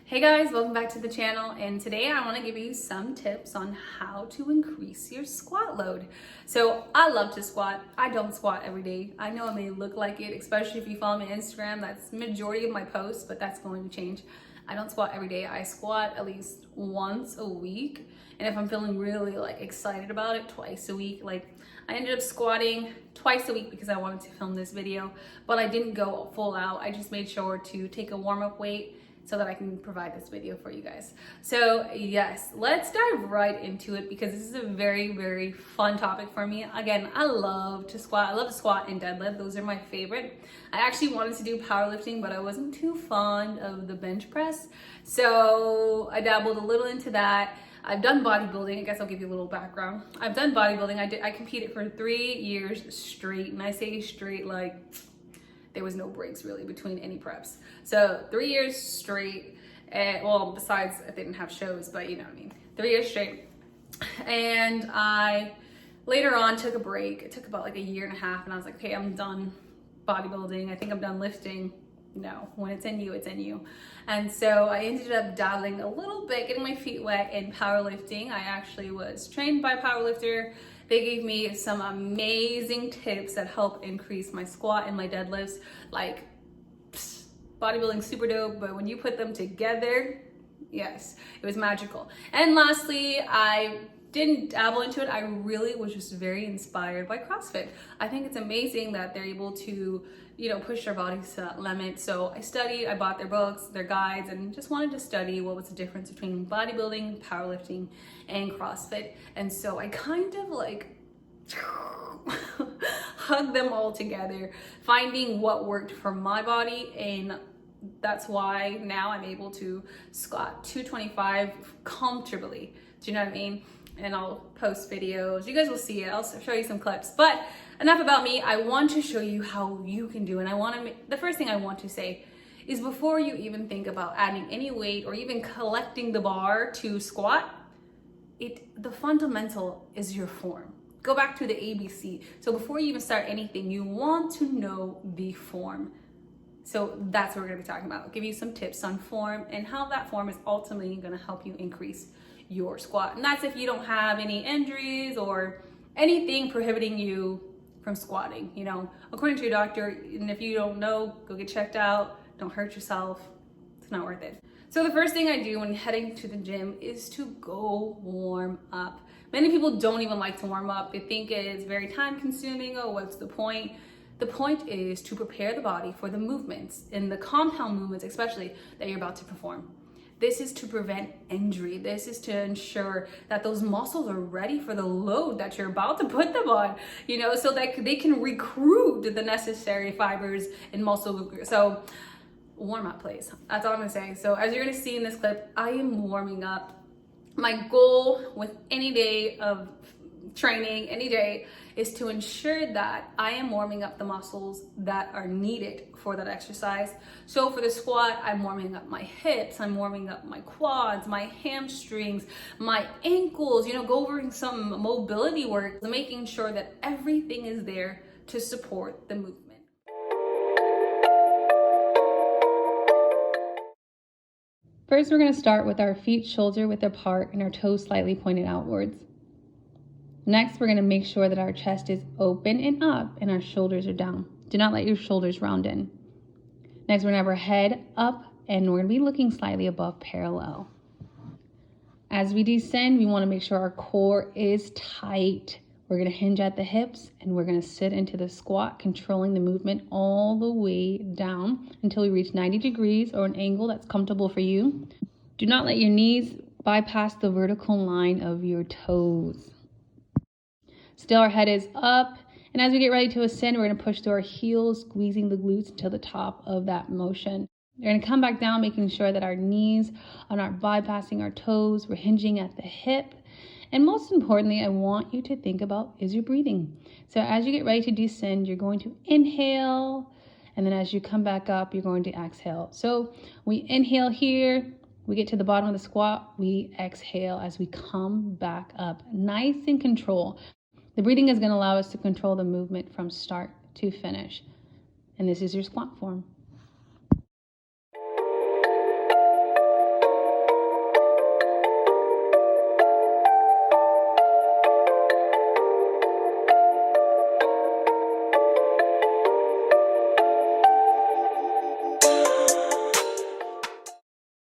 Hey guys, welcome back to the channel, and today I want to give you some tips on how to increase your squat load. So I love to squat. I don't squat every day. I know it may look like it, especially if you follow me on Instagram. That's the majority of my posts, but that's going to change. I don't squat every day. I squat at least once a week, and if I'm feeling really excited about it, twice a week. I ended up squatting twice a week because I wanted to film this video, but I didn't go full out. I just made sure to take a warm-up weight so that I can provide this video for you guys. So yes, let's dive right into it because this is a very, very fun topic for me. Again, I love to squat. I love to squat and deadlift. Those are my favorite. I actually wanted to do powerlifting, but I wasn't too fond of the bench press. So I dabbled a little into that. I've done bodybuilding. I guess I'll give you a little background. I've done bodybuilding. I competed for 3 years straight, and I say straight like there was no breaks really between any preps. So 3 years straight, well, besides I didn't have shows, but you know what I mean. 3 years straight. And I later on took a break. It took about like a year and a half, and I was like, okay, I'm done bodybuilding. I think I'm done lifting. No, when it's in you, it's in you. And so I ended up dabbling a little bit, getting my feet wet in powerlifting. I actually was trained by a powerlifter. They gave me some amazing tips that help increase my squat and my deadlifts. Bodybuilding super dope, but when you put them together, yes, it was magical. And lastly, I didn't dabble into it. I really was just very inspired by CrossFit. I think it's amazing that they're able to, push their bodies to that limit. So I studied, I bought their books, their guides, and just wanted to study what was the difference between bodybuilding, powerlifting, and CrossFit. And so I kind of hugged them all together, finding what worked for my body, and that's why now I'm able to squat 225 comfortably. Do you know what I mean? And I'll post videos. You guys will see it. I'll show you some clips. But enough about me. I want to show you how you can do. And the first thing I want to say is before you even think about adding any weight or even collecting the bar to squat, the fundamental is your form. Go back to the ABC. So before you even start anything, you want to know the form. So that's what we're gonna be talking about. I'll give you some tips on form and how that form is ultimately gonna help you increase your squat. And that's if you don't have any injuries or anything prohibiting you from squatting, according to your doctor. And if you don't know, go get checked out. Don't hurt yourself. It's not worth it. So the first thing I do when heading to the gym is to go warm up. Many people don't even like to warm up. They think it's very time consuming. Oh, what's the point? The point is to prepare the body for the movements, and the compound movements especially, that you're about to perform. This is to prevent injury. This is to ensure that those muscles are ready for the load that you're about to put them on, so that they can recruit the necessary fibers and muscle. So warm up, please. That's all I'm gonna say. So as you're gonna see in this clip, I am warming up. My goal with any day of training, any day, is to ensure that I am warming up the muscles that are needed for that exercise. So for the squat, I'm warming up my hips, I'm warming up my quads, my hamstrings, my ankles, go over some mobility work, making sure that everything is there to support the movement. First, we're going to start with our feet shoulder width apart and our toes slightly pointed outwards. Next, we're going to make sure that our chest is open and up and our shoulders are down. Do not let your shoulders round in. Next, we're going to have our head up and we're going to be looking slightly above parallel. As we descend, we want to make sure our core is tight. We're going to hinge at the hips and we're going to sit into the squat, controlling the movement all the way down until we reach 90 degrees or an angle that's comfortable for you. Do not let your knees bypass the vertical line of your toes. Still, our head is up, and as we get ready to ascend, we're going to push through our heels, squeezing the glutes to the top of that motion. We're going to come back down, making sure that our knees are not bypassing our toes. We're hinging at the hip. And most importantly, I want you to think about is your breathing. So as you get ready to descend, you're going to inhale, and then as you come back up, you're going to exhale. So we inhale here, we get to the bottom of the squat, we exhale as we come back up, nice and control. The breathing is going to allow us to control the movement from start to finish. And this is your squat form.